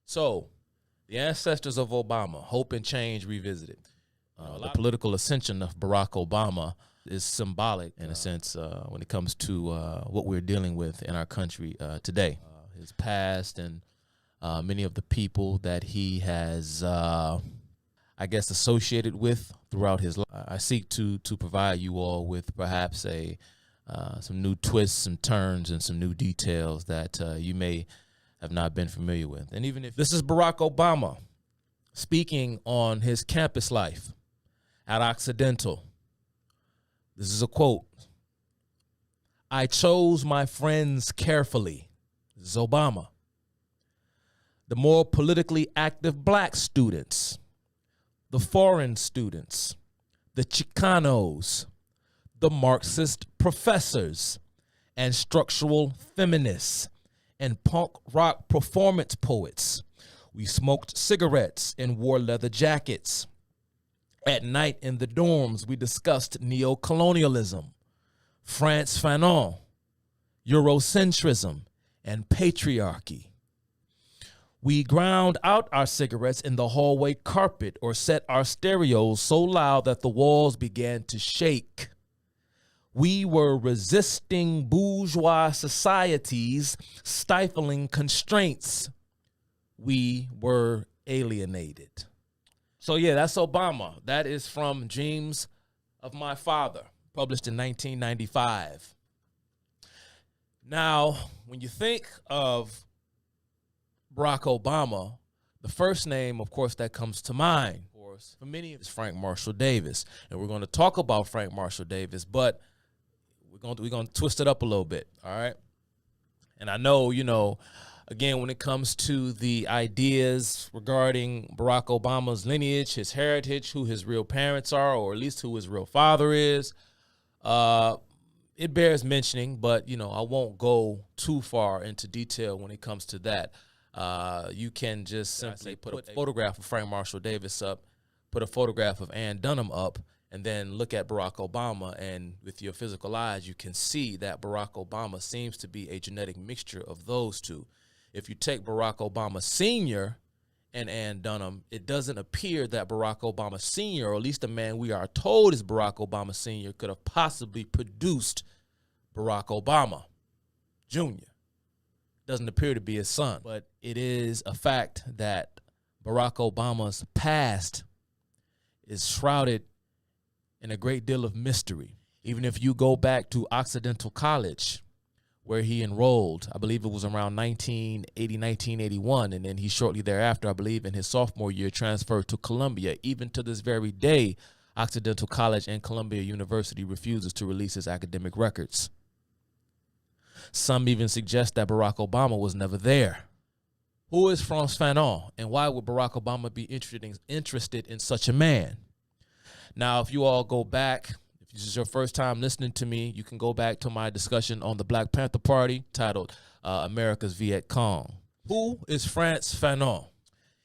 So, the ancestors of Obama, Hope and Change Revisited. The political ascension of Barack Obama is symbolic in a sense when it comes to what we're dealing with in our country today. His past and many of the people that he has, I guess, associated with throughout his life. I seek to provide you all with perhaps some new twists, some turns, and some new details that you may have not been familiar with. And even if this is Barack Obama speaking on his campus life at Occidental, this is a quote. "I chose my friends carefully." This is Obama. "The more politically active black students, the foreign students, the Chicanos, the Marxist professors, and structural feminists, and punk rock performance poets. We smoked cigarettes and wore leather jackets. At night in the dorms, we discussed neocolonialism, Frantz Fanon, Eurocentrism, and patriarchy. We ground out our cigarettes in the hallway carpet or set our stereos so loud that the walls began to shake. We were resisting bourgeois society's stifling constraints. We were alienated." So yeah, that's Obama. That is from Dreams of My Father, published in 1995. Now, when you think of Barack Obama, the first name, of course, that comes to mind, of course, for many, is Frank Marshall Davis. And we're going to talk about Frank Marshall Davis, but we're going to twist it up a little bit, all right? And I know, again, when it comes to the ideas regarding Barack Obama's lineage, his heritage, who his real parents are, or at least who his real father is, it bears mentioning, but, I won't go too far into detail when it comes to that. You can just simply put a photograph of Frank Marshall Davis up, put a photograph of Ann Dunham up, and then look at Barack Obama, and with your physical eyes, you can see that Barack Obama seems to be a genetic mixture of those two. If you take Barack Obama Sr. and Ann Dunham, it doesn't appear that Barack Obama Sr., or at least the man we are told is Barack Obama Sr., could have possibly produced Barack Obama Jr. Doesn't appear to be his son, but it is a fact that Barack Obama's past is shrouded in a great deal of mystery. Even if you go back to Occidental College, where he enrolled, I believe it was around 1980, 1981, and then he shortly thereafter, I believe in his sophomore year, transferred to Columbia. Even to this very day, Occidental College and Columbia University refuses to release his academic records. Some even suggest that Barack Obama was never there. Who is Frantz Fanon, and why would Barack Obama be interested in such a man? Now, if you all go back, if this is your first time listening to me, you can go back to my discussion on the Black Panther Party titled America's Viet Cong. Who is Frantz Fanon?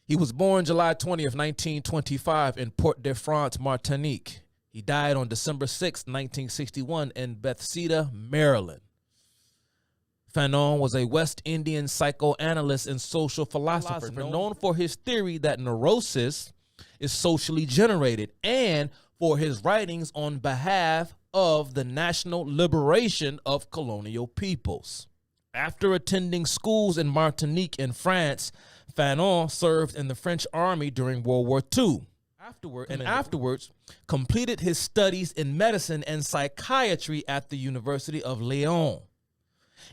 He was born July 20th, 1925 in Port-de-France, Martinique. He died on December 6th, 1961 in Bethesda, Maryland. Fanon was a West Indian psychoanalyst and social philosopher known for his theory that neurosis is socially generated, and for his writings on behalf of the national liberation of colonial peoples. After attending schools in Martinique in France, Fanon served in the French army during World War II. Afterwards, completed his studies in medicine and psychiatry at the University of Lyon.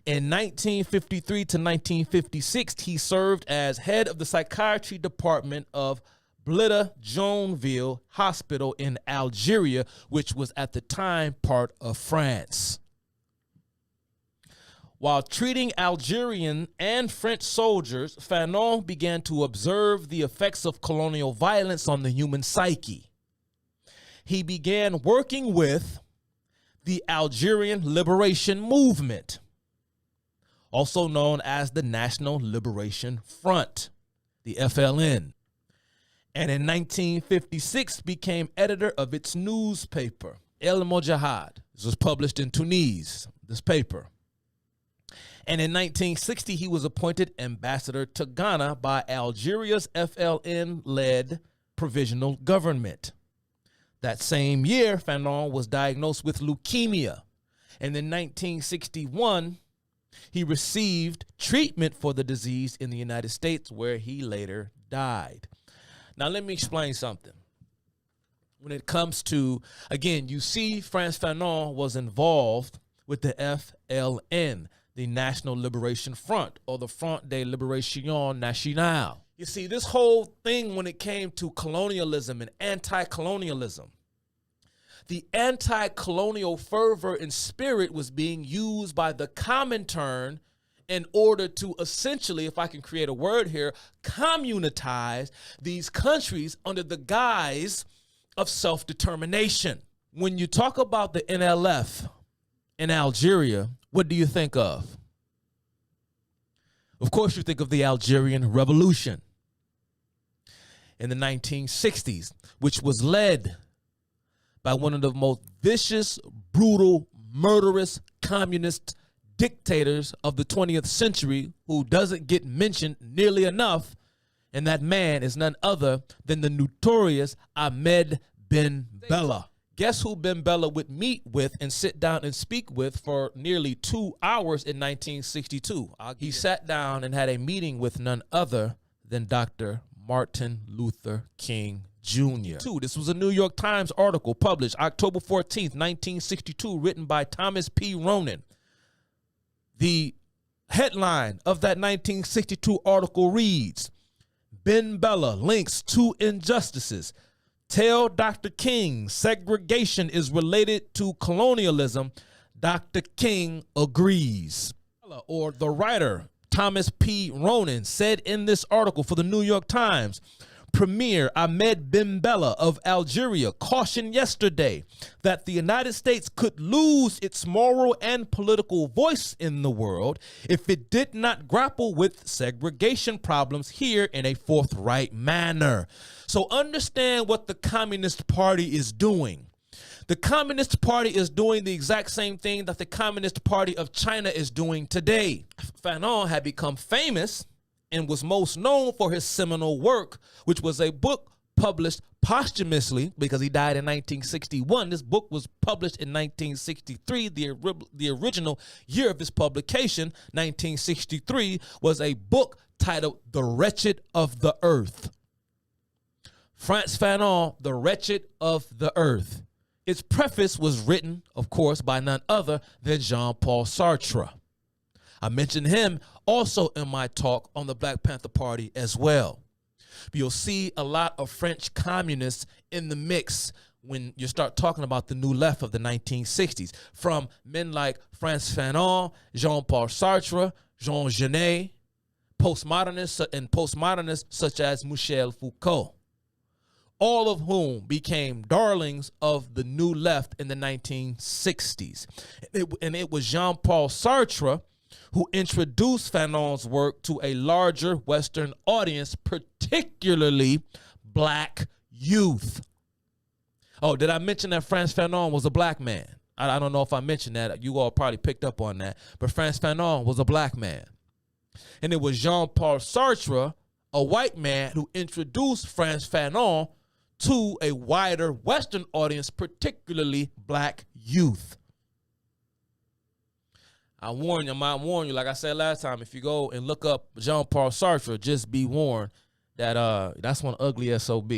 In 1953 to 1956, he served as head of the psychiatry department of Blida Joinville Hospital in Algeria, which was at the time part of France. While treating Algerian and French soldiers, Fanon began to observe the effects of colonial violence on the human psyche. He began working with the Algerian Liberation Movement, also known as the National Liberation Front, the FLN. And in 1956 became editor of its newspaper, El Mojahad. This was published in Tunis, this paper. And in 1960, he was appointed ambassador to Ghana by Algeria's FLN-led provisional government. That same year, Fanon was diagnosed with leukemia. And in 1961, he received treatment for the disease in the United States, where he later died. Now, let me explain something. When it comes to, again, you see Frantz Fanon was involved with the FLN, the National Liberation Front, or the Front de Libération Nationale. You see, this whole thing when it came to colonialism and anti-colonialism, the anti-colonial fervor and spirit was being used by the Comintern in order to essentially, if I can create a word here, communitize these countries under the guise of self-determination. When you talk about the NLF in Algeria, what do you think of? Of course, you think of the Algerian Revolution in the 1960s, which was led by one of the most vicious, brutal, murderous, communist dictators of the 20th century, who doesn't get mentioned nearly enough, and that man is none other than the notorious Ahmed Ben Bella. Guess who Ben Bella would meet with and sit down and speak with for nearly 2 hours in 1962? He sat down and had a meeting with none other than Dr. Martin Luther King Jr. This was a New York Times article published October 14th, 1962, written by Thomas P. Ronan. The headline of that 1962 article reads, Ben Bella links two injustices. Tell Dr. King segregation is related to colonialism. Dr. King agrees. Or the writer, Thomas P. Ronan, said in this article for the New York Times, Premier Ahmed Ben Bella of Algeria cautioned yesterday that the United States could lose its moral and political voice in the world if it did not grapple with segregation problems here in a forthright manner. So understand what the Communist Party is doing. The Communist Party is doing the exact same thing that the Communist Party of China is doing today. Fanon had become famous and was most known for his seminal work, which was a book published posthumously because he died in 1961. This book was published in 1963. The original year of his publication, 1963, was a book titled The Wretched of the Earth. Frantz Fanon, The Wretched of the Earth. Its preface was written, of course, by none other than Jean-Paul Sartre. I mentioned him also in my talk on the Black Panther Party as well. You'll see a lot of French communists in the mix when you start talking about the new left of the 1960s, from men like Frantz Fanon, Jean-Paul Sartre, Jean Genet, postmodernists such as Michel Foucault, all of whom became darlings of the new left in the 1960s. And it was Jean-Paul Sartre who introduced Fanon's work to a larger Western audience, particularly black youth. Oh, did I mention that Frantz Fanon was a black man? I don't know if I mentioned that. You all probably picked up on that. But Frantz Fanon was a black man. And it was Jean-Paul Sartre, a white man, who introduced Frantz Fanon to a wider Western audience, particularly black youth. I warn you, like I said last time, if you go and look up Jean-Paul Sartre, just be warned that that's one ugly SOB.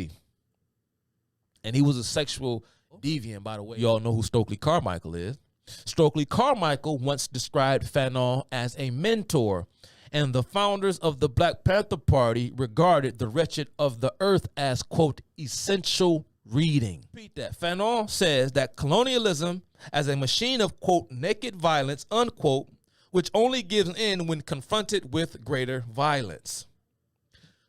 And he was a sexual deviant, by the way. You all know who Stokely Carmichael is. Stokely Carmichael once described Fanon as a mentor, and the founders of the Black Panther Party regarded The Wretched of the Earth as, quote, essential reading. Repeat that. Fanon says that colonialism as a machine of, quote, naked violence, unquote, which only gives in when confronted with greater violence.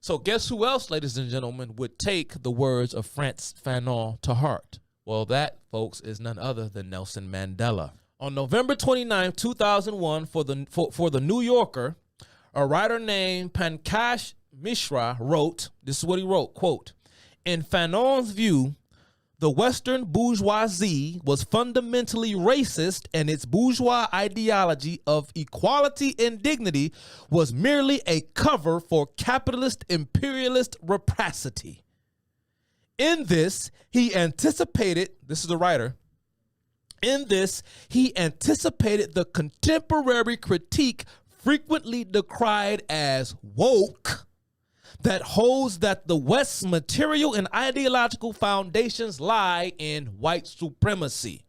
So guess who else, ladies and gentlemen, would take the words of Frantz Fanon to heart? Well, that, folks, is none other than Nelson Mandela. On November 29, 2001, for the New Yorker, a writer named Pankaj Mishra wrote, this is what he wrote, quote, in Fanon's view, the Western bourgeoisie was fundamentally racist, and its bourgeois ideology of equality and dignity was merely a cover for capitalist imperialist rapacity. In this, he anticipated, this is the writer, in this, he anticipated the contemporary critique frequently decried as woke that holds that the West's material and ideological foundations lie in white supremacy.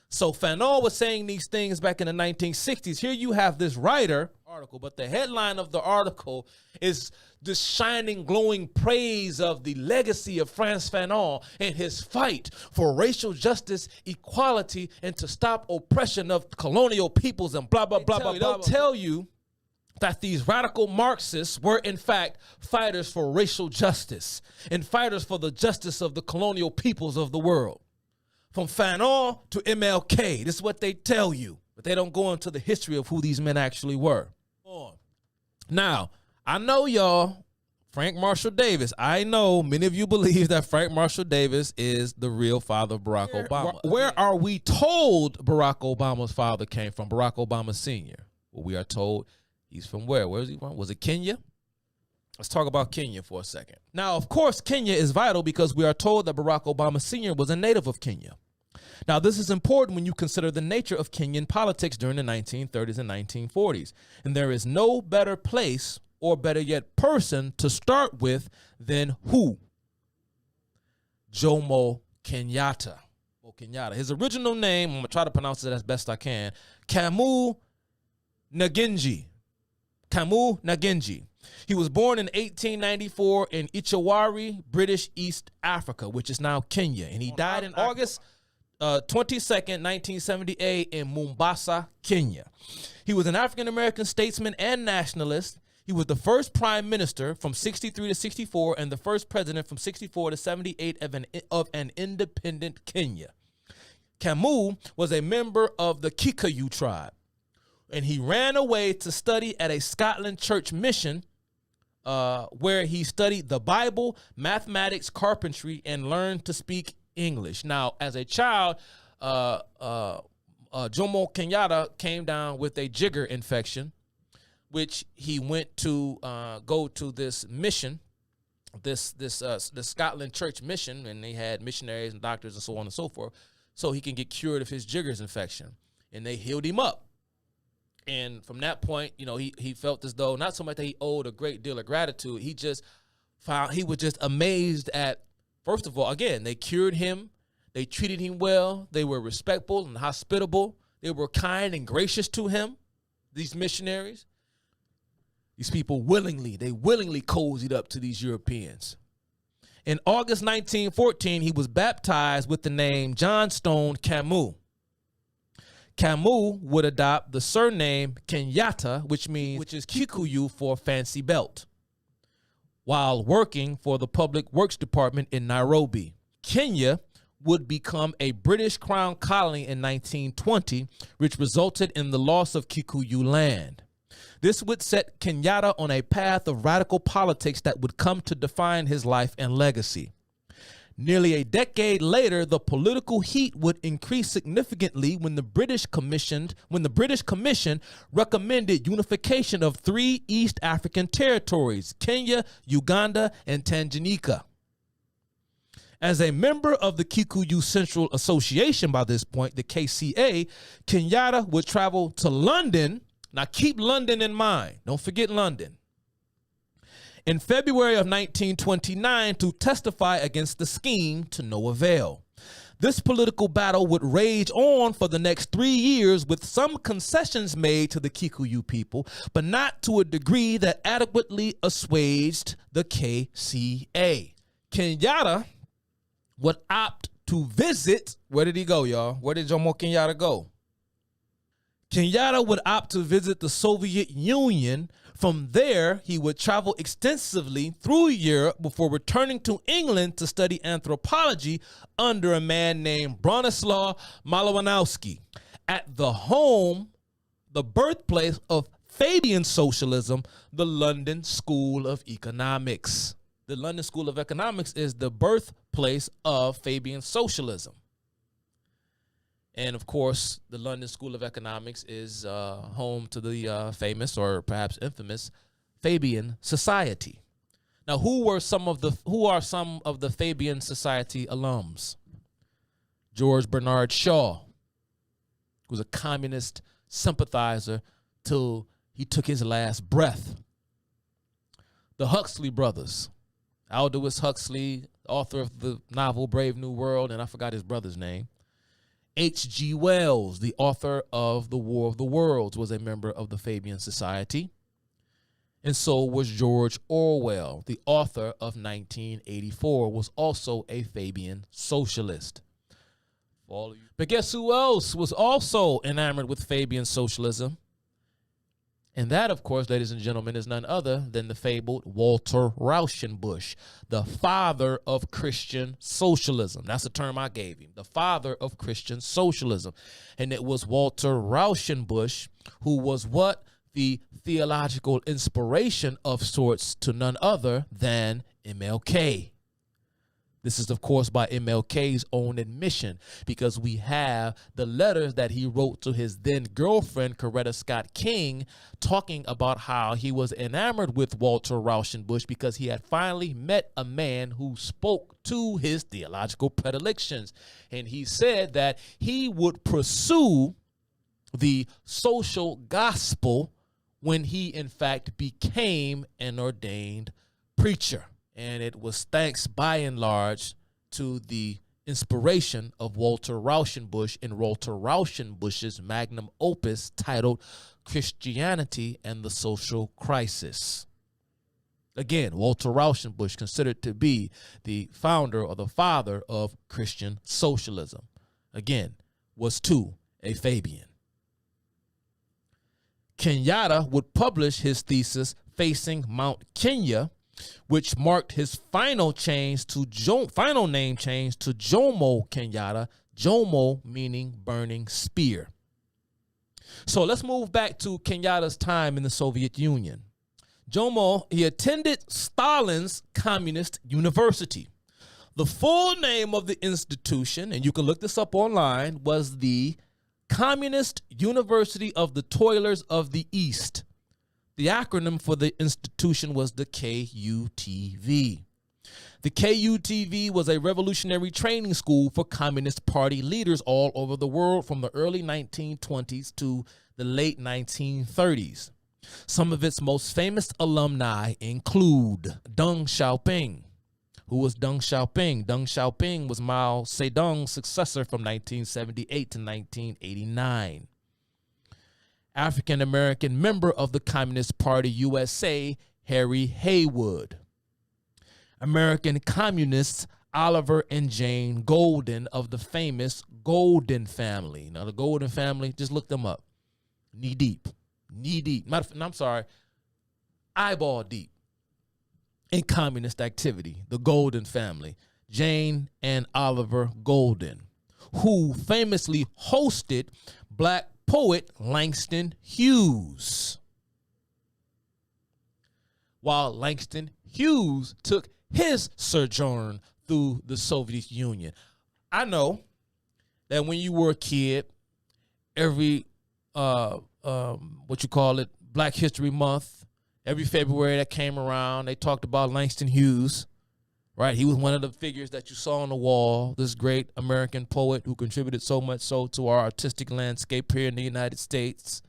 So Fanon was saying these things back in the 1960s. Here you have this writer article, but the headline of the article is this shining, glowing praise of the legacy of Frantz Fanon and his fight for racial justice, equality, and to stop oppression of colonial peoples and blah, blah, blah, blah, blah. They'll tell you that these radical Marxists were, in fact, fighters for racial justice and fighters for the justice of the colonial peoples of the world. From Fanon to MLK, this is what they tell you, but they don't go into the history of who these men actually were. Now, I know y'all, Frank Marshall Davis, I know many of you believe that Frank Marshall Davis is the real father of Barack Obama. Where are we told Barack Obama's father came from, Barack Obama Sr.? Well, we are told he's from where? Where is he from? Was it Kenya? Let's talk about Kenya for a second. Now, of course, Kenya is vital because we are told that Barack Obama Sr. was a native of Kenya. Now, this is important when you consider the nature of Kenyan politics during the 1930s and 1940s. And there is no better place, or better yet, person to start with than who? Jomo Kenyatta. His original name, I'm going to try to pronounce it as best I can, Kamu Ngenji. Kamu Ngenji. He was born in 1894 in Ichawari, British East Africa, which is now Kenya. And he died in August 22nd, 1978 in Mombasa, Kenya. He was an African-American statesman and nationalist. He was the first prime minister from 63 to 64 and the first president from 64 to 78 of an independent Kenya. Kamu was a member of the Kikuyu tribe, and he ran away to study at a Scotland church mission where he studied the Bible, mathematics, carpentry, and learned to speak English. Now, as a child, Jomo Kenyatta came down with a jigger infection, which he went to go to this mission, this Scotland church mission, and they had missionaries and doctors and so on and so forth, so he can get cured of his jigger's infection. And they healed him up. And from that point, you know, he felt as though not so much that he owed a great deal of gratitude. He was just amazed at, first of all, again, they cured him. They treated him well. They were respectful and hospitable. They were kind and gracious to him, these missionaries. These people willingly cozied up to these Europeans. In August 1914, he was baptized with the name Johnstone Kamu. Kamu would adopt the surname Kenyatta, which is Kikuyu for fancy belt, while working for the Public Works Department in Nairobi. Kenya would become a British Crown colony in 1920, which resulted in the loss of Kikuyu land. This would set Kenyatta on a path of radical politics that would come to define his life and legacy. Nearly a decade later, the political heat would increase significantly when the British Commission recommended unification of 3 East African territories, Kenya, Uganda, and Tanganyika. As a member of the Kikuyu Central Association by this point, the KCA, Kenyatta would travel to London. Now keep London in mind. Don't forget London. In February of 1929 to testify against the scheme to no avail. This political battle would rage on for the next 3 years with some concessions made to the Kikuyu people, but not to a degree that adequately assuaged the KCA. Kenyatta would opt to visit, where did he go, y'all? Where did Jomo Kenyatta go? Kenyatta would opt to visit the Soviet Union. From there, he would travel extensively through Europe before returning to England to study anthropology under a man named Bronislaw Malinowski at the home, the birthplace of Fabian socialism, the London School of Economics. the London School of Economics is the birthplace of Fabian socialism. And of course, the London School of Economics is home to the famous, or perhaps infamous, Fabian Society. Now, who are some of the Fabian Society alums? George Bernard Shaw, who was a communist sympathizer till he took his last breath. The Huxley brothers, Aldous Huxley, author of the novel Brave New World, and I forgot his brother's name. H.G. Wells, the author of The War of the Worlds, was a member of the Fabian Society. And so was George Orwell, the author of 1984, was also a Fabian socialist. But guess who else was also enamored with Fabian socialism? And that, of course, ladies and gentlemen, is none other than the fabled Walter Rauschenbusch, the father of Christian socialism. That's the term I gave him, the father of Christian socialism. And it was Walter Rauschenbusch who was what? The theological inspiration of sorts to none other than MLK. This is, of course, by MLK's own admission, because we have the letters that he wrote to his then girlfriend, Coretta Scott King, talking about how he was enamored with Walter Rauschenbusch because he had finally met a man who spoke to his theological predilections. And he said that he would pursue the social gospel when he, in fact, became an ordained preacher. And it was thanks, by and large, to the inspiration of Walter Rauschenbusch in Walter Rauschenbusch's magnum opus titled Christianity and the Social Crisis. Again, Walter Rauschenbusch, considered to be the founder or the father of Christian socialism, again, was too a Fabian. Kenyatta would publish his thesis, Facing Mount Kenya, which marked his final name change to Jomo Kenyatta, Jomo meaning burning spear. So let's move back to Kenyatta's time in the Soviet Union. Jomo, he attended Stalin's Communist University. The full name of the institution, and you can look this up online, was the Communist University of the Toilers of the East. The acronym for the institution was the KUTV. The KUTV was a revolutionary training school for Communist Party leaders all over the world from the early 1920s to the late 1930s. Some of its most famous alumni include Deng Xiaoping. Who was Deng Xiaoping? Deng Xiaoping was Mao Zedong's successor from 1978 to 1989. African-American member of the Communist Party USA, Harry Haywood. American communists Oliver and Jane Golden of the famous Golden family. Now, the Golden family, just look them up. Knee deep. Eyeball deep in communist activity. The Golden family. Jane and Oliver Golden, who famously hosted Black poet Langston Hughes, while Langston Hughes took his sojourn through the Soviet Union. I know that when you were a kid, every Black History Month, every February that came around, they talked about Langston Hughes. Right, he was one of the figures that you saw on the wall, this great American poet who contributed so much so to our artistic landscape here in the United States.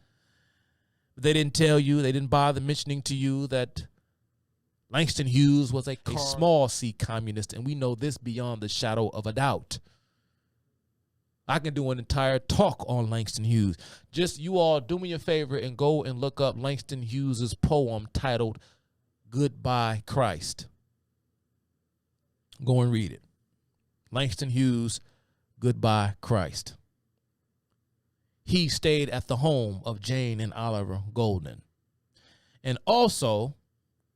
They didn't tell you, they didn't bother mentioning to you that Langston Hughes was a small C communist, and we know this beyond the shadow of a doubt. I can do an entire talk on Langston Hughes. Just you all do me a favor and go and look up Langston Hughes's poem titled Goodbye Christ. Go and read it. Langston Hughes, Goodbye Christ. He stayed at the home of Jane and Oliver Golden. And also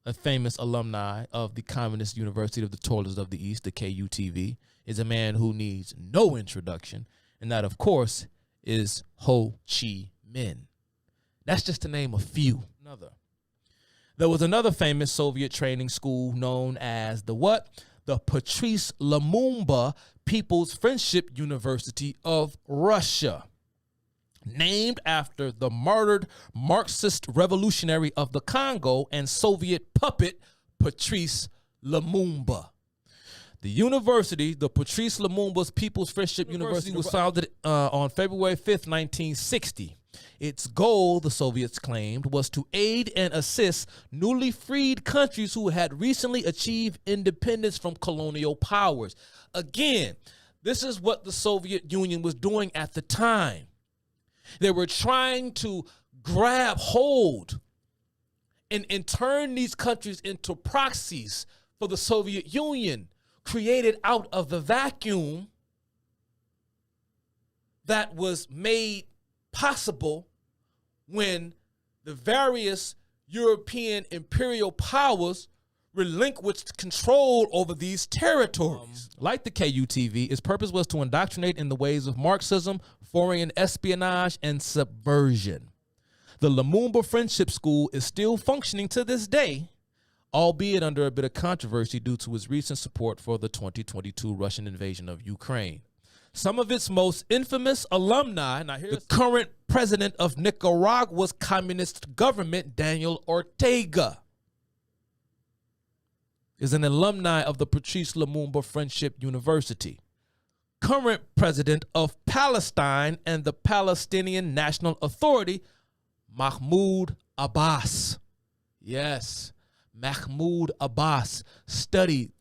a famous alumni of the Communist University of the Toilers of the East, the KUTV, is a man who needs no introduction. And that, of course, is Ho Chi Minh. That's just to name a few. There was another famous Soviet training school known as the what? The Patrice Lumumba People's Friendship University of Russia, named after the martyred Marxist revolutionary of the Congo and Soviet puppet Patrice Lumumba. The university, the Patrice Lumumba's People's Friendship University, was founded on February 5th, 1960. Its goal, the Soviets claimed, was to aid and assist newly freed countries who had recently achieved independence from colonial powers. Again, this is what the Soviet Union was doing at the time. They were trying to grab hold and turn these countries into proxies for the Soviet Union, created out of the vacuum that was made possible when the various European imperial powers relinquished control over these territories. Like the KUTV, its purpose was to indoctrinate in the ways of Marxism, foreign espionage, and subversion. The Lumumba Friendship School is still functioning to this day, albeit under a bit of controversy due to its recent support for the 2022 Russian invasion of Ukraine. Some of its most infamous alumni, now here's the current president of Nicaragua's communist government, Daniel Ortega, is an alumni of the Patrice Lumumba Friendship University. Current president of Palestine and the Palestinian National Authority, Mahmoud Abbas. Yes, Mahmoud Abbas studied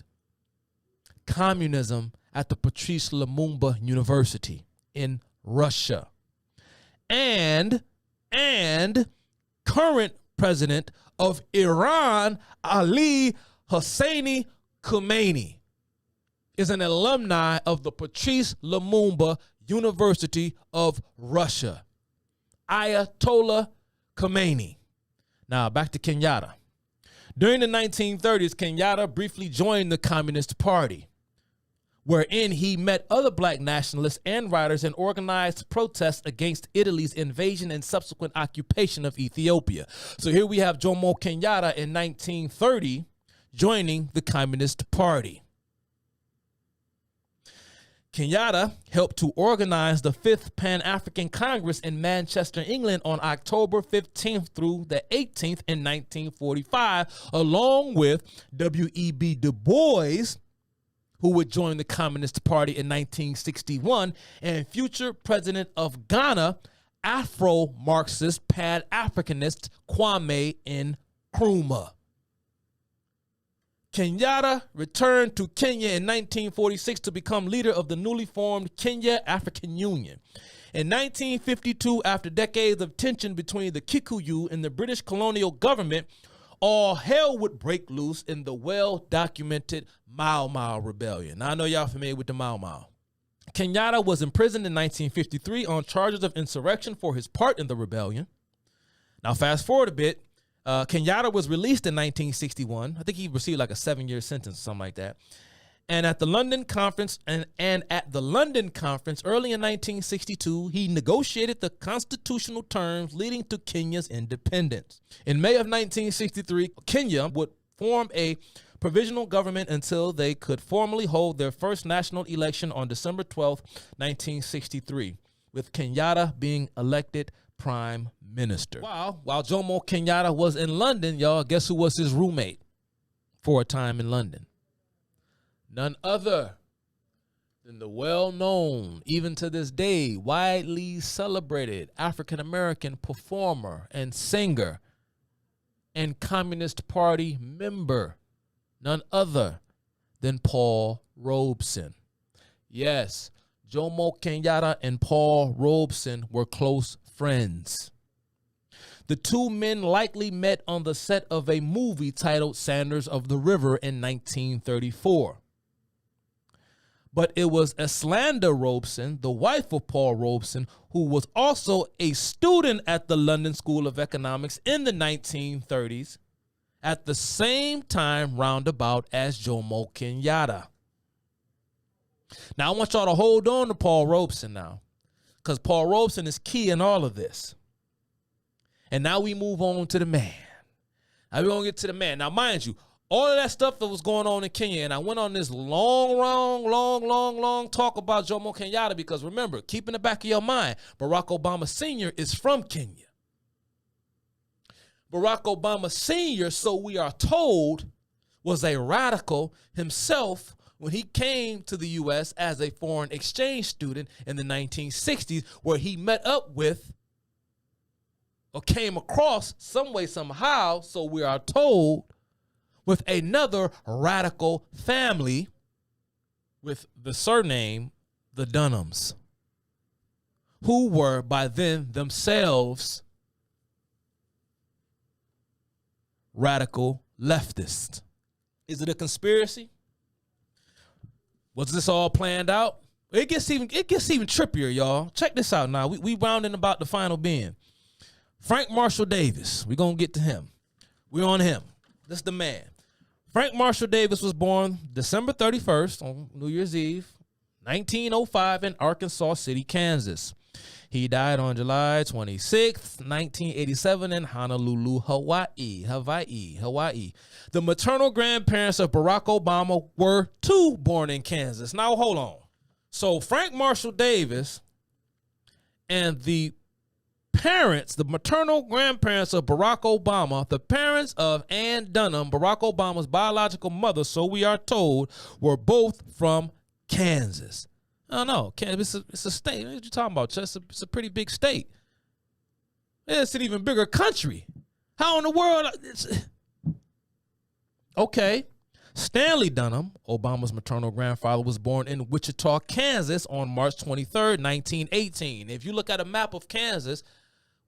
communism at the Patrice Lumumba University in Russia. And current president of Iran, Ali Hosseini Khomeini, is an alumni of the Patrice Lumumba University of Russia. Ayatollah Khomeini. Now back to Kenyatta. During the 1930s, Kenyatta briefly joined the Communist Party, wherein he met other black nationalists and writers and organized protests against Italy's invasion and subsequent occupation of Ethiopia. So here we have Jomo Kenyatta in 1930 joining the Communist Party. Kenyatta helped to organize the 5th Pan-African Congress in Manchester, England on October 15th through the 18th in 1945, along with W.E.B. Du Bois, who would join the Communist Party in 1961, and future president of Ghana, Afro-Marxist Pan-Africanist Kwame Nkrumah. Kenyatta returned to Kenya in 1946 to become leader of the newly formed Kenya African Union. In 1952, after decades of tension between the Kikuyu and the British colonial government, all hell would break loose in the well-documented Mau Mau Rebellion. Now, I know y'all familiar with the Mau Mau. Kenyatta was imprisoned in 1953 on charges of insurrection for his part in the rebellion. Now, fast forward a bit. Kenyatta was released in 1961. I think he received like a 7-year sentence or something like that. And at the London Conference, and at the London Conference early in 1962, he negotiated the constitutional terms leading to Kenya's independence. In May of 1963, Kenya would form a provisional government until they could formally hold their first national election on December 12, 1963, with Kenyatta being elected prime minister. While Jomo Kenyatta was in London, y'all, guess who was his roommate for a time in London? None other than the well-known, even to this day, widely celebrated African-American performer and singer and Communist Party member, none other than Paul Robeson. Yes, Jomo Kenyatta and Paul Robeson were close friends. The two men likely met on the set of a movie titled Sanders of the River in 1934. But it was Eslanda Robeson, the wife of Paul Robeson, who was also a student at the London School of Economics in the 1930s, at the same time roundabout as Jomo Kenyatta. Now, I want y'all to hold on to Paul Robeson now, because Paul Robeson is key in all of this. And now we move on to the man, Now we're going to get to the man. Now, mind you, all of that stuff that was going on in Kenya, and I went on this long talk about Jomo Kenyatta because remember, keep in the back of your mind, Barack Obama Sr. is from Kenya. Barack Obama Sr., so we are told, was a radical himself when he came to the U.S. as a foreign exchange student in the 1960s, where he met up with or came across some way, somehow, so we are told, with another radical family with the surname the Dunhams, who were by then themselves radical leftists. Is it a conspiracy? Was this all planned out? It gets even trippier, y'all. Check this out now. We rounding about the final being. Frank Marshall Davis. We're going to get to him. We're on him. This is the man. Frank Marshall Davis was born December 31st on New Year's Eve, 1905 in Arkansas City, Kansas. He died on July 26th, 1987 in Honolulu, Hawaii. The maternal grandparents of Barack Obama were too born in Kansas. Now, hold on. So Frank Marshall Davis and the parents, the maternal grandparents of Barack Obama, the parents of Ann Dunham, Barack Obama's biological mother, so we are told, were both from Kansas. I don't know. It's a state. What you talking about? It's a pretty big state. It's an even bigger country. How in the world? Okay. Stanley Dunham, Obama's maternal grandfather, was born in Wichita, Kansas on March 23rd, 1918. If you look at a map of Kansas,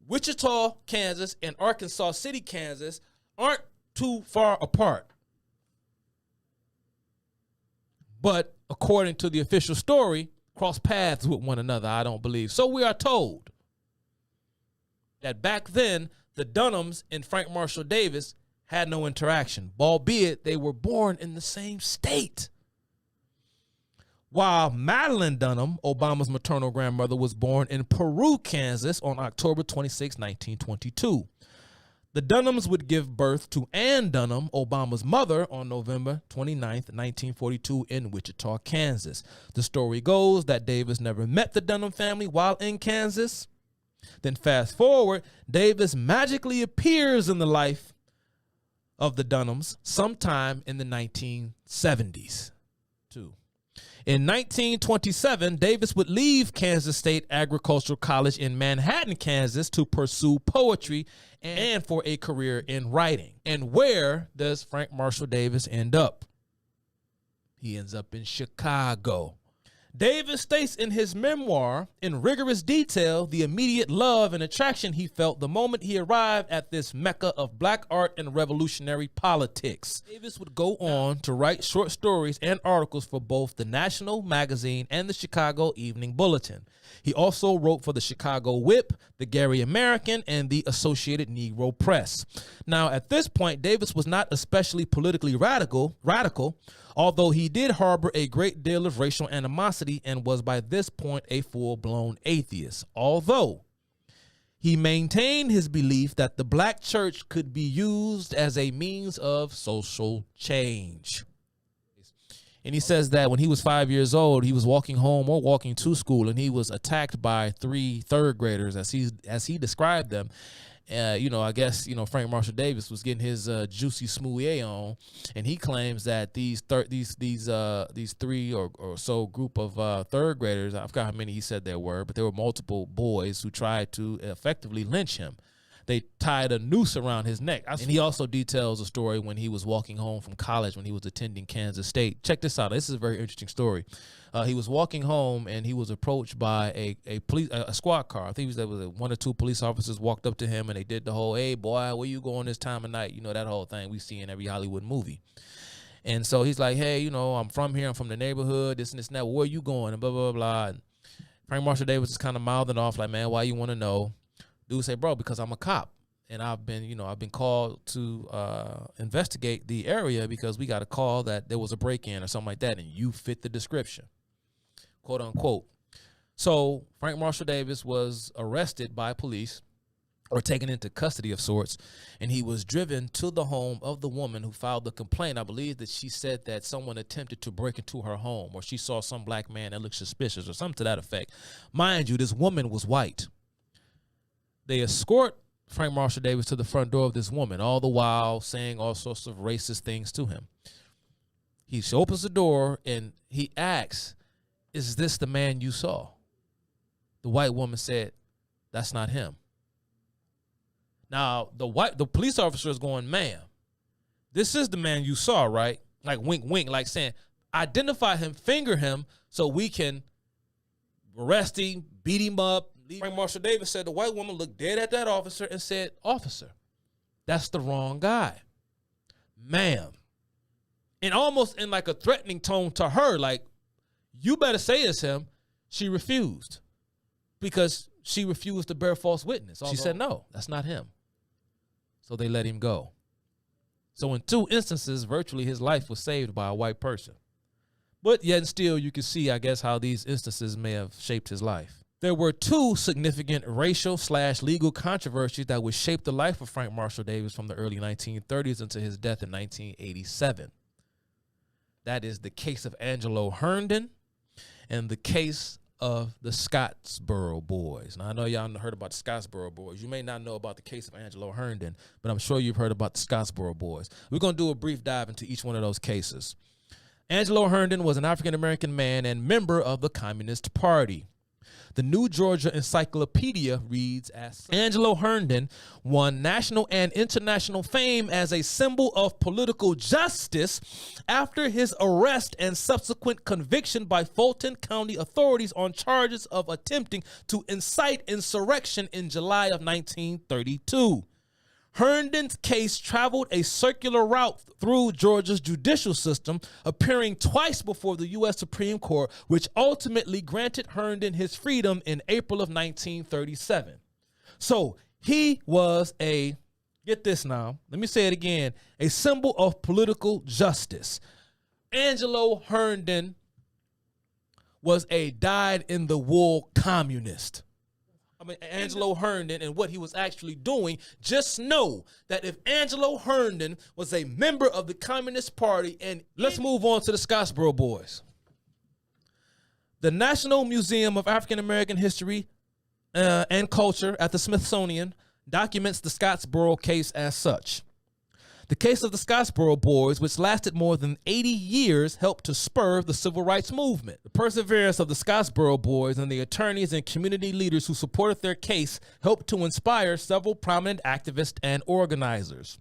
Wichita, Kansas, and Arkansas City, Kansas aren't too far apart. But according to the official story, cross paths with one another, I don't believe. So we are told that back then, the Dunhams and Frank Marshall Davis had no interaction, albeit they were born in the same state. While Madeline Dunham, Obama's maternal grandmother, was born in Peru, Kansas on October 26, 1922. The Dunhams would give birth to Ann Dunham, Obama's mother, on November 29, 1942 in Wichita, Kansas. The story goes that Davis never met the Dunham family while in Kansas. Then fast forward, Davis magically appears in the life of the Dunhams sometime in the 1970s, too. In 1927, Davis would leave Kansas State Agricultural College in Manhattan, Kansas, to pursue poetry and for a career in writing. And where does Frank Marshall Davis end up? He ends up in Chicago. Davis states in his memoir in rigorous detail the immediate love and attraction he felt the moment he arrived at this mecca of black art and revolutionary politics. Davis would go on to write short stories and articles for both the National Magazine and the Chicago Evening Bulletin. He also wrote for the Chicago Whip, the Gary American, and the Associated Negro Press. Now, at this point, Davis was not especially politically radical, although he did harbor a great deal of racial animosity and was by this point a full-blown atheist. Although he maintained his belief that the black church could be used as a means of social change. And he says that when he was 5 years old, he was walking home or walking to school, and he was attacked by 3 third graders, as he described them. I guess Frank Marshall Davis was getting his juicy smoothie on, and he claims that these 3 or so group of third graders, I forgot how many he said there were, but there were multiple boys who tried to effectively lynch him. They tied a noose around his neck. And he also details a story when he was walking home from college when he was attending Kansas State. Check this out. This is a very interesting story. He was walking home and he was approached by a squad car. I think there was 1 or 2 police officers walked up to him and they did the whole, "Hey boy, where you going this time of night?" That whole thing we see in every Hollywood movie. And so he's like, "Hey, I'm from here. I'm from the neighborhood. This and this and that. Where you going?" And blah, blah, blah. And Frank Marshall Davis is kind of mouthing off like, "Man, why you want to know?" Dude say, "Bro, because I'm a cop. And I've been called to investigate the area because we got a call that there was a break-in or something like that, and you fit the description," quote unquote. So Frank Marshall Davis was arrested by police or taken into custody of sorts, and he was driven to the home of the woman who filed the complaint. I believe that she said that someone attempted to break into her home, or she saw some black man that looked suspicious, or something to that effect. Mind you, this woman was white. They escort Frank Marshall Davis to the front door of this woman, all the while saying all sorts of racist things to him. He opens the door and he asks, "Is this the man you saw?" The white woman said, "That's not him." Now, the police officer is going, "Ma'am, this is the man you saw, right?" Like wink, wink, like saying, identify him, finger him, so we can arrest him, beat him up. Frank Marshall Davis said the white woman looked dead at that officer and said, "Officer, that's the wrong guy, ma'am." And almost in like a threatening tone to her, like, "You better say it's him." She refused because she refused to bear false witness. She said, "No, that's not him." So they let him go. So in 2 instances, virtually his life was saved by a white person. But yet and still, you can see, I guess, how these instances may have shaped his life. There were 2 significant racial/legal controversies that would shape the life of Frank Marshall Davis from the early 1930s until his death in 1987. That is the case of Angelo Herndon and the case of the Scottsboro Boys. Now, I know y'all heard about the Scottsboro Boys. You may not know about the case of Angelo Herndon, but I'm sure you've heard about the Scottsboro Boys. We're going to do a brief dive into each one of those cases. Angelo Herndon was an African-American man and member of the Communist Party. The New Georgia Encyclopedia reads as, "Angelo Herndon won national and international fame as a symbol of political justice after his arrest and subsequent conviction by Fulton County authorities on charges of attempting to incite insurrection in July of 1932. Herndon's case traveled a circular route through Georgia's judicial system, appearing twice before the U.S. Supreme Court, which ultimately granted Herndon his freedom in April of 1937. So he was get this now, let me say it again, a symbol of political justice. Angelo Herndon was a dyed-in-the-wool communist. Angelo Herndon and what he was actually doing, just know that if Angelo Herndon was a member of the Communist Party, and let's move on to the Scottsboro Boys. The National Museum of African American History and Culture at the Smithsonian documents the Scottsboro case as such. The case of the Scottsboro Boys, which lasted more than 80 years, helped to spur the civil rights movement. The perseverance of the Scottsboro Boys and the attorneys and community leaders who supported their case helped to inspire several prominent activists and organizers.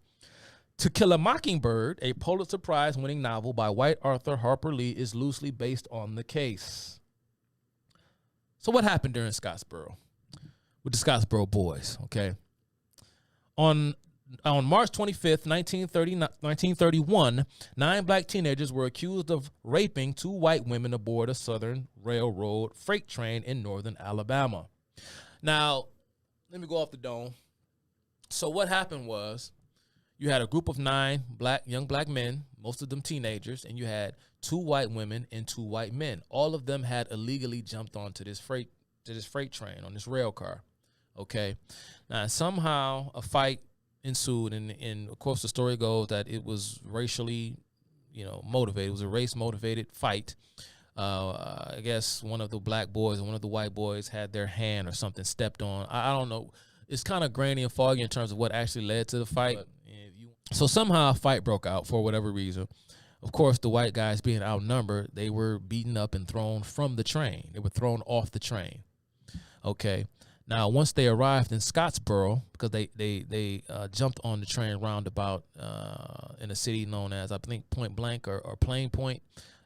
To Kill a Mockingbird, a Pulitzer Prize-winning novel by white Arthur Harper Lee, is loosely based on the case. So what happened during Scottsboro with the Scottsboro Boys, okay? On March 25th, 1931, 9 black teenagers were accused of raping 2 white women aboard a Southern Railroad freight train in northern Alabama. Now, let me go off the dome. So what happened was you had a group of 9 young black men, most of them teenagers, and you had 2 white women and 2 white men. All of them had illegally jumped onto this freight train on this rail car. Okay. Now, somehow a fight ensued, and of course the story goes that it was racially, motivated. It was a race-motivated fight. I guess one of the black boys and one of the white boys had their hand or something stepped on. I don't know. It's kind of grainy and foggy in terms of what actually led to the fight. So somehow a fight broke out for whatever reason. Of course, the white guys being outnumbered, they were beaten up and thrown from the train. They were thrown off the train. Okay. Now, once they arrived in Scottsboro, because they jumped on the train roundabout in a city known as, I think, Point Blank or Plain Point,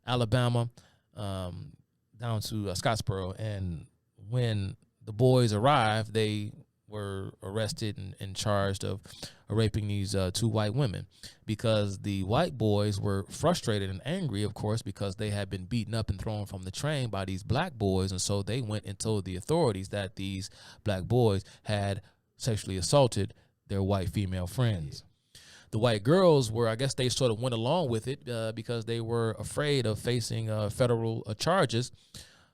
Alabama, down to Scottsboro. And when the boys arrived, they were arrested and charged of raping these 2 white women, because the white boys were frustrated and angry, of course, because they had been beaten up and thrown from the train by these black boys. And so they went and told the authorities that these black boys had sexually assaulted their white female friends. The white girls were, I guess they sort of went along with it because they were afraid of facing federal charges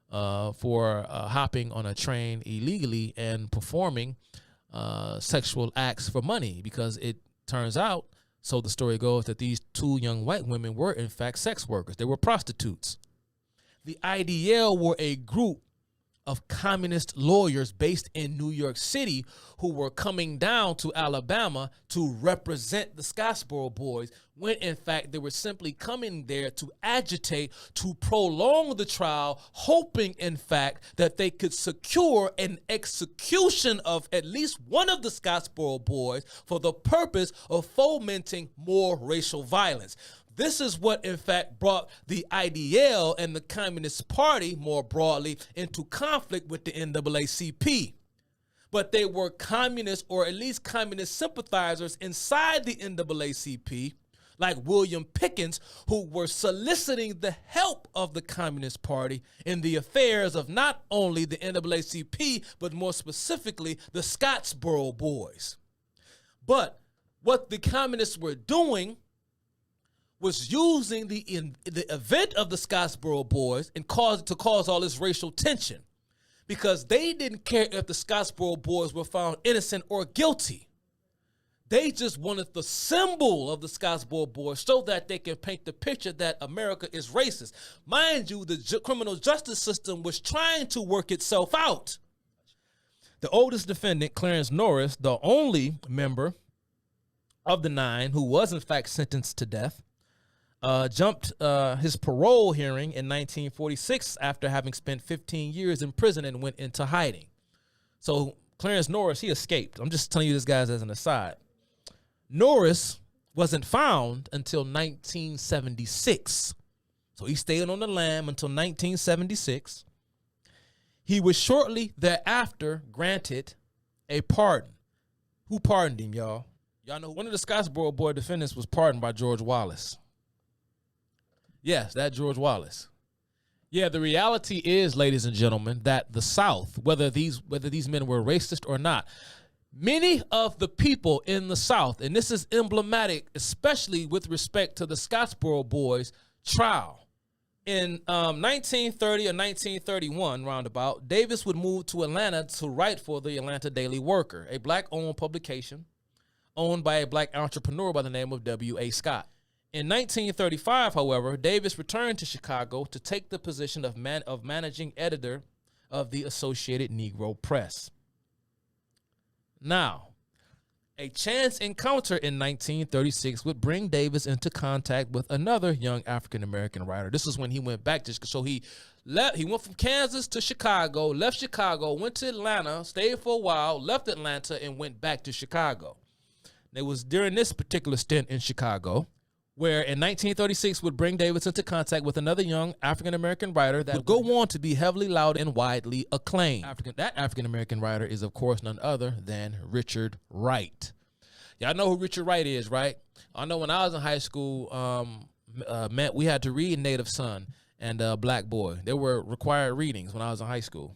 for hopping on a train illegally and performing sexual acts for money, because it turns out, so the story goes, that these two young white women were in fact sex workers. They were prostitutes. The IDL were a group of communist lawyers based in New York City who were coming down to Alabama to represent the Scottsboro Boys, when in fact they were simply coming there to agitate, to prolong the trial, hoping in fact that they could secure an execution of at least one of the Scottsboro Boys for the purpose of fomenting more racial violence. This is what, in fact, brought the IDL and the Communist Party more broadly into conflict with the NAACP. But they were communist, or at least communist sympathizers inside the NAACP, like William Pickens, who were soliciting the help of the Communist Party in the affairs of not only the NAACP, but more specifically the Scottsboro Boys. But what the communists were doing was using the event of the Scottsboro Boys and to cause all this racial tension, because they didn't care if the Scottsboro Boys were found innocent or guilty. They just wanted the symbol of the Scottsboro Boys so that they can paint the picture that America is racist. Mind you, the criminal justice system was trying to work itself out. The oldest defendant, Clarence Norris, the only member of the 9 who was in fact sentenced to death, jumped his parole hearing in 1946 after having spent 15 years in prison and went into hiding. So Clarence Norris, he escaped. I'm just telling you this, guys, as an aside. Norris wasn't found until 1976. So he stayed on the lam until 1976. He was shortly thereafter granted a pardon. Who pardoned him, y'all? Y'all know one of the Scottsboro Boy defendants was pardoned by George Wallace. Yes, that George Wallace. Yeah, the reality is, ladies and gentlemen, that the South, whether these men were racist or not, many of the people in the South, and this is emblematic, especially with respect to the Scottsboro Boys trial. In 1930 or 1931, roundabout, Davis would move to Atlanta to write for the Atlanta Daily Worker, a black-owned publication owned by a black entrepreneur by the name of W.A. Scott. In 1935, however, Davis returned to Chicago to take the position of managing editor of the Associated Negro Press. Now, a chance encounter in 1936 would bring Davis into contact with another young African-American writer. This is when he went back to, so he went from Kansas to Chicago, left Chicago, went to Atlanta, stayed for a while, left Atlanta, and went back to Chicago. And it was during this particular stint in Chicago where in 1936 would bring Davis into contact with another young African-American writer that would go on to be heavily lauded and widely acclaimed. That African-American writer is, of course, none other than Richard Wright. Y'all know who Richard Wright is, right? I know when I was in high school, we had to read Native Son and Black Boy. They were required readings when I was in high school.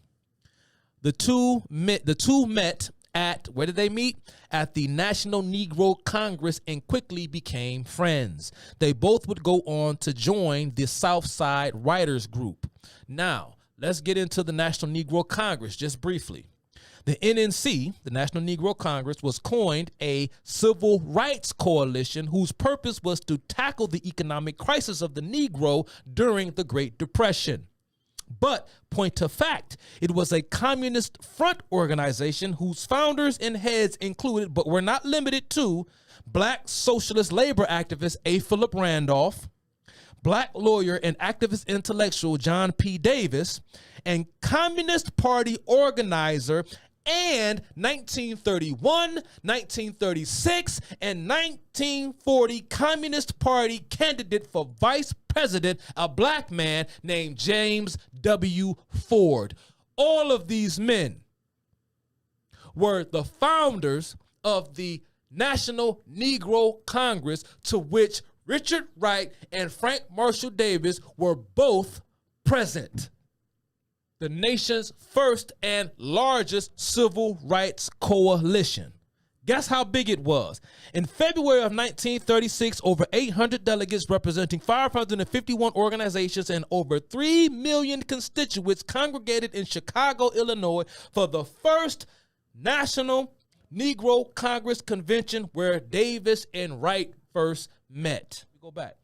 The two met at, where did they meet? At the National Negro Congress, and quickly became friends. They both would go on to join the Southside Writers Group. Now, let's get into the National Negro Congress just briefly. The NNC, the National Negro Congress, was coined a civil rights coalition whose purpose was to tackle the economic crisis of the Negro during the Great Depression. But, point of fact, it was a communist front organization whose founders and heads included, but were not limited to, black socialist labor activist A. Philip Randolph, black lawyer and activist intellectual John P. Davis, and Communist Party organizer and 1931, 1936, and 1940 Communist Party candidate for vice president, a black man named James W. Ford. All of these men were the founders of the National Negro Congress, to which Richard Wright and Frank Marshall Davis were both present. The nation's first and largest civil rights coalition. Guess how big it was? In February of 1936, over 800 delegates representing 551 organizations and over 3 million constituents congregated in Chicago, Illinois for the first National Negro Congress Convention where Davis and Wright first met. Go back.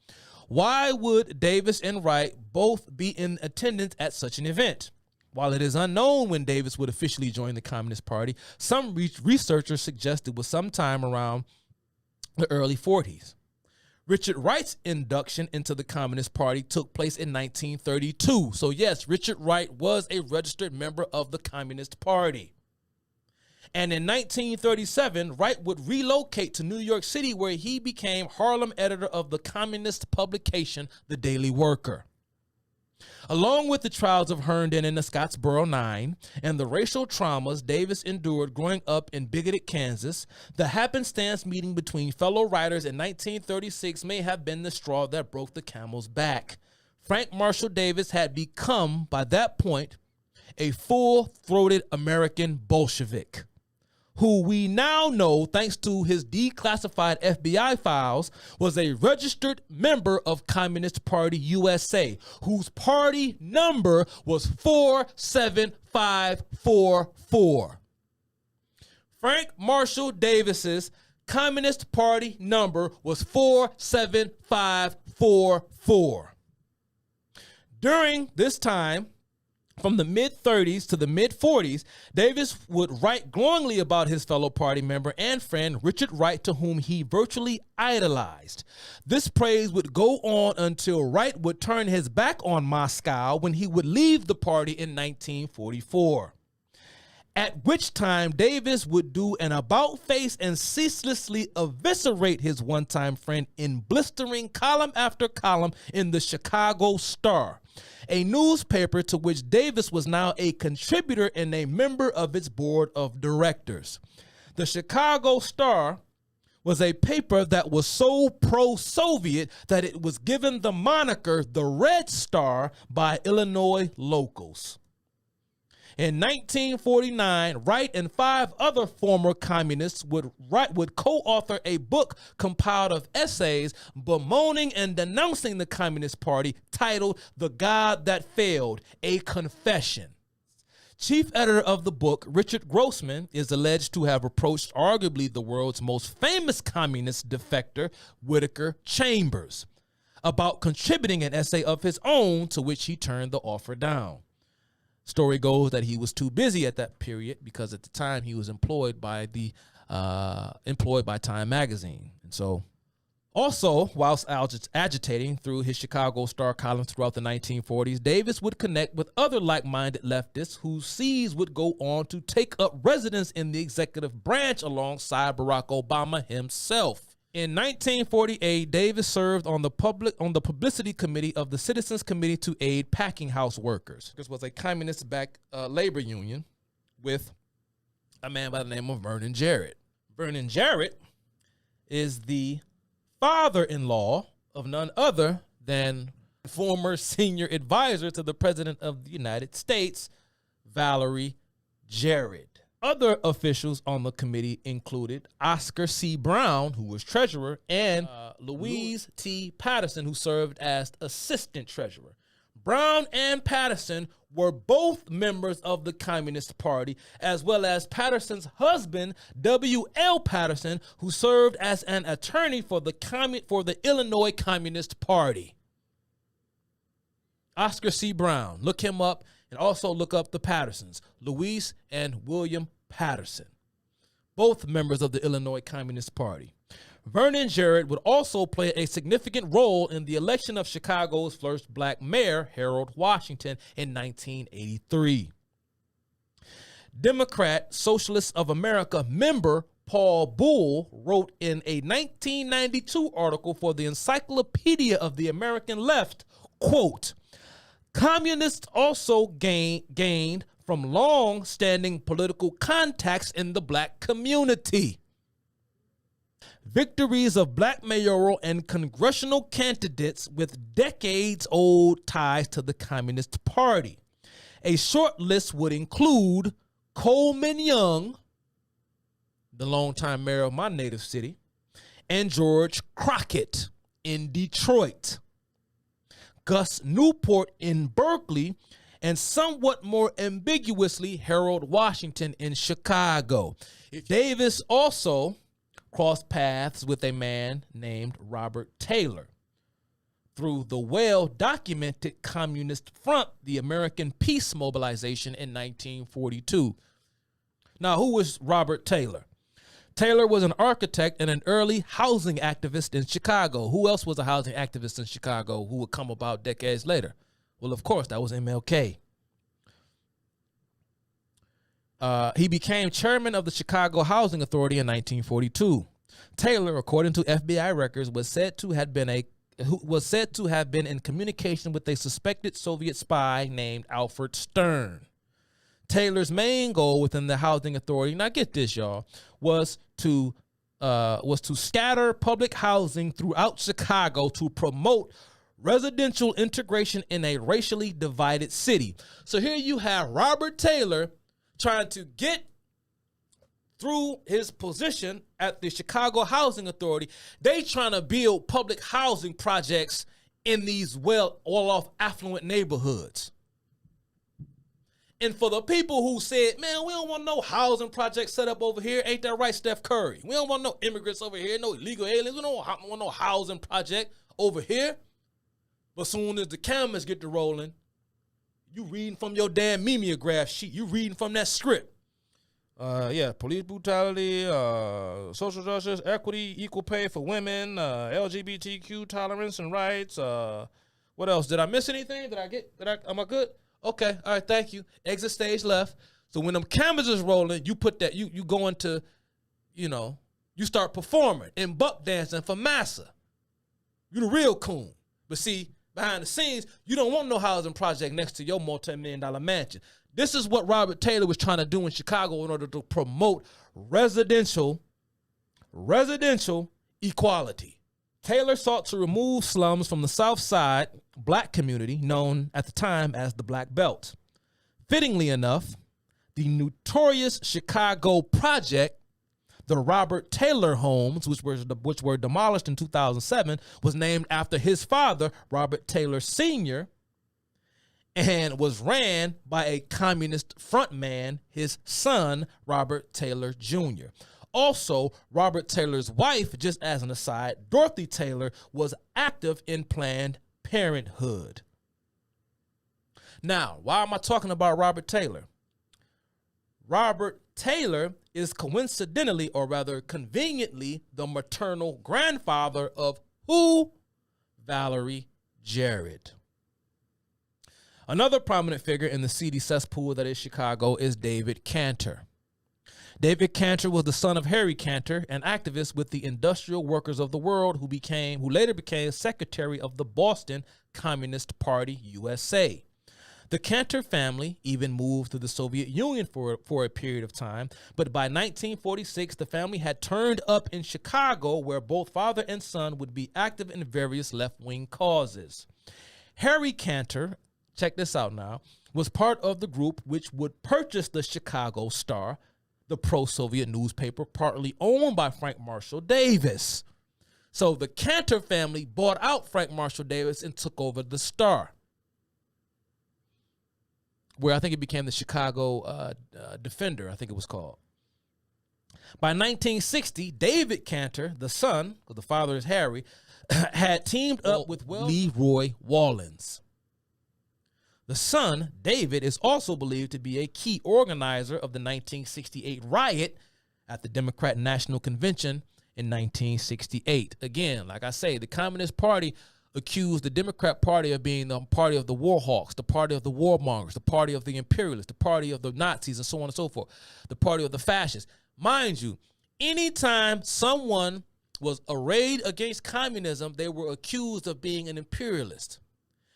Why would Davis and Wright both be in attendance at such an event? While it is unknown when Davis would officially join the Communist Party, some researchers suggest it was sometime around the early 40s. Richard Wright's induction into the Communist Party took place in 1932. So yes, Richard Wright was a registered member of the Communist Party. And in 1937, Wright would relocate to New York City, where he became Harlem editor of the communist publication, The Daily Worker. Along with the trials of Herndon and the Scottsboro Nine and the racial traumas Davis endured growing up in bigoted Kansas, the happenstance meeting between fellow writers in 1936 may have been the straw that broke the camel's back. Frank Marshall Davis had become, by that point, a full-throated American Bolshevik, who we now know, thanks to his declassified FBI files, was a registered member of Communist Party USA, whose party number was 47544. Frank Marshall Davis's Communist Party number was 47544. During this time, from the mid-30s to the mid-40s, Davis would write glowingly about his fellow party member and friend Richard Wright, to whom he virtually idolized. This praise would go on until Wright would turn his back on Moscow when he would leave the party in 1944. At which time Davis would do an about-face and ceaselessly eviscerate his one-time friend in blistering column after column in the Chicago Star, a newspaper to which Davis was now a contributor and a member of its board of directors. The Chicago Star was a paper that was so pro-Soviet that it was given the moniker the Red Star by Illinois locals. In 1949, Wright and 5 other former communists would co-author a book compiled of essays bemoaning and denouncing the Communist Party, titled The God That Failed, A Confession. Chief editor of the book, Richard Grossman, is alleged to have approached arguably the world's most famous communist defector, Whittaker Chambers, about contributing an essay of his own, to which he turned the offer down. Story goes that he was too busy at that period because at the time he was employed by Time magazine. And so also, whilst agitating through his Chicago Star columns throughout the 1940s, Davis would connect with other like-minded leftists whose seeds would go on to take up residence in the executive branch alongside Barack Obama himself. In 1948, Davis served on the publicity committee of the Citizens Committee to Aid Packing House Workers. This was a communist-backed labor union with a man by the name of Vernon Jarrett. Vernon Jarrett is the father-in-law of none other than former senior advisor to the President of the United States, Valerie Jarrett. Other officials on the committee included Oscar C. Brown, who was treasurer, and Louise T. Patterson, who served as assistant treasurer. Brown and Patterson were both members of the Communist Party, as well as Patterson's husband, W.L. Patterson, who served as an attorney for the Illinois Communist Party. Oscar C. Brown, look him up. And also look up the Pattersons, Louise and William Patterson, both members of the Illinois Communist Party. Vernon Jarrett would also play a significant role in the election of Chicago's first black mayor, Harold Washington, in 1983. Democrat Socialists of America member Paul Bull wrote in a 1992 article for the Encyclopedia of the American Left, quote, "Communists also gained from long-standing political contacts in the black community. Victories of black mayoral and congressional candidates with decades-old ties to the Communist Party. A short list would include Coleman Young, the longtime mayor of my native city, and George Crockett in Detroit, Gus Newport in Berkeley, and somewhat more ambiguously Harold Washington in Chicago. Davis also crossed paths with a man named Robert Taylor through the well-documented Communist Front, the American Peace Mobilization in 1942. Now, who was Robert Taylor? Taylor was an architect and an early housing activist in Chicago. Who else was a housing activist in Chicago who would come about decades later? Well, of course, that was MLK. He became chairman of the Chicago Housing Authority in 1942. Taylor, according to FBI records, was said to have been in communication with a suspected Soviet spy named Alfred Stern. Taylor's main goal within the housing authority, now get this, y'all, was to scatter public housing throughout Chicago to promote residential integration in a racially divided city. So here you have Robert Taylor trying to get through his position at the Chicago Housing Authority. They trying to build public housing projects in these well-off, affluent neighborhoods. And for the people who said, man, we don't want no housing projects set up over here, ain't that right, Steph Curry? We don't want no immigrants over here, no illegal aliens. We don't want no housing project over here. But soon as the cameras get to rolling, you reading from your damn mimeograph sheet. You reading from that script. Police brutality, social justice, equity, equal pay for women, LGBTQ tolerance and rights. What else? Did I miss anything? Am I good? Okay, all right, thank you. Exit stage left. So when them cameras is rolling, you put that, you go into, you start performing and buck dancing for massa. You the real coon. But see, behind the scenes, you don't want no housing project next to your multi-million-dollar mansion. This is what Robert Taylor was trying to do in Chicago in order to promote residential equality. Taylor sought to remove slums from the South Side black community, known at the time as the Black Belt. Fittingly enough, the notorious Chicago project, the Robert Taylor homes, which were demolished in 2007, was named after his father, Robert Taylor Sr., and was ran by a communist frontman, his son, Robert Taylor Jr. Also, Robert Taylor's wife, just as an aside, Dorothy Taylor, was active in Planned Parenthood. Now, why am I talking about Robert Taylor? Robert Taylor is coincidentally, or rather conveniently, the maternal grandfather of who? Valerie Jarrett. Another prominent figure in the seedy cesspool that is Chicago is David Cantor. David Cantor was the son of Harry Cantor, an activist with the Industrial Workers of the World who later became secretary of the Boston Communist Party, USA. The Cantor family even moved to the Soviet Union for a period of time, but by 1946, the family had turned up in Chicago, where both father and son would be active in various left-wing causes. Harry Cantor, check this out now, was part of the group which would purchase the Chicago Star, the pro-Soviet newspaper partly owned by Frank Marshall Davis. So the Cantor family bought out Frank Marshall Davis and took over the Star, where I think it became the Chicago Defender, I think it was called. By 1960, David Cantor, the son, because the father is Harry, had teamed up with Leroy Wallens. The son, David, is also believed to be a key organizer of the 1968 riot at the Democrat National Convention in 1968. Again, like I say, the Communist Party accused the Democrat Party of being the party of the war hawks, the party of the warmongers, the party of the imperialists, the party of the Nazis, and so on and so forth, the party of the fascists. Mind you, anytime someone was arrayed against communism, they were accused of being an imperialist,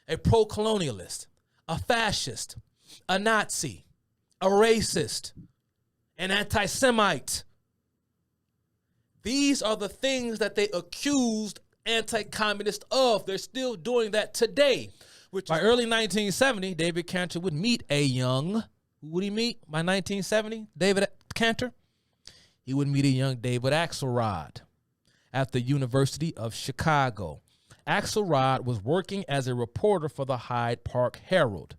a pro-colonialist, a fascist, a Nazi, a racist, an anti-Semite. These are the things that they accused anti-communists of. They're still doing that today. By early 1970, David Cantor would meet a young, who would he meet by 1970? David Cantor? He would meet a young David Axelrod at the University of Chicago. Axelrod was working as a reporter for the Hyde Park Herald.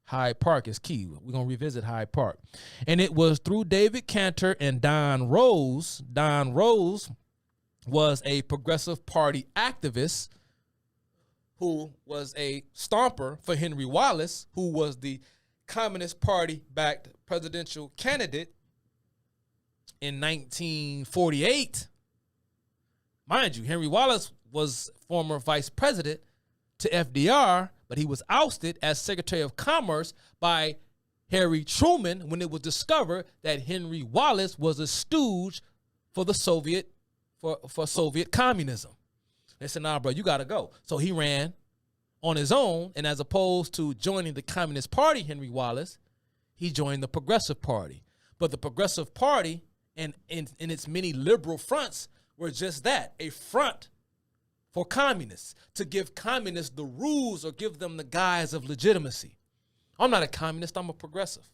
Hyde Park is key. We're going to revisit Hyde Park. And it was through David Cantor and Don Rose. Don Rose was a Progressive Party activist who was a stomper for Henry Wallace, who was the Communist Party-backed presidential candidate in 1948. Mind you, Henry Wallace was former vice president to FDR, but he was ousted as Secretary of Commerce by Harry Truman when it was discovered that Henry Wallace was a stooge for the Soviet communism. They said, nah, bro, you got to go. So he ran on his own, and as opposed to joining the Communist Party, Henry Wallace, he joined the Progressive Party. But the Progressive Party and in its many liberal fronts were just that, a front for communists, to give communists the rules or give them the guise of legitimacy. I'm not a communist, I'm a progressive.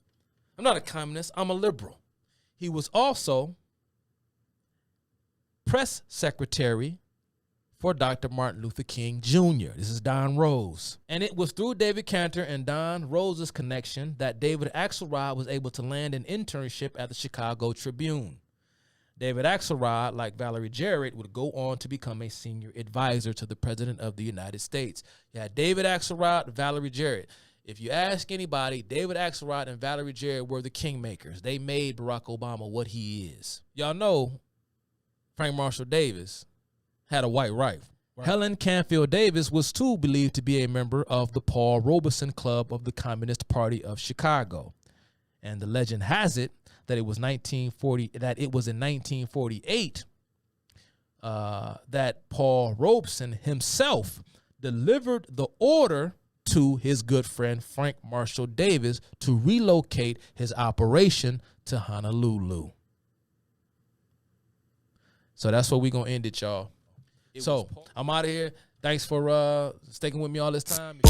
I'm not a communist, I'm a liberal. He was also press secretary for Dr. Martin Luther King Jr. This is Don Rose. And it was through David Cantor and Don Rose's connection that David Axelrod was able to land an internship at the Chicago Tribune. David Axelrod, like Valerie Jarrett, would go on to become a senior advisor to the President of the United States. You had David Axelrod, Valerie Jarrett. If you ask anybody, David Axelrod and Valerie Jarrett were the kingmakers. They made Barack Obama what he is. Y'all know Frank Marshall Davis had a white rifle. Right. Helen Canfield Davis was too believed to be a member of the Paul Robeson Club of the Communist Party of Chicago. And the legend has it that it was in 1948 that Paul Robeson himself delivered the order to his good friend Frank Marshall Davis to relocate his operation to Honolulu. So that's where we're going to end it, y'all. So I'm out of here. Thanks for sticking with me all this time.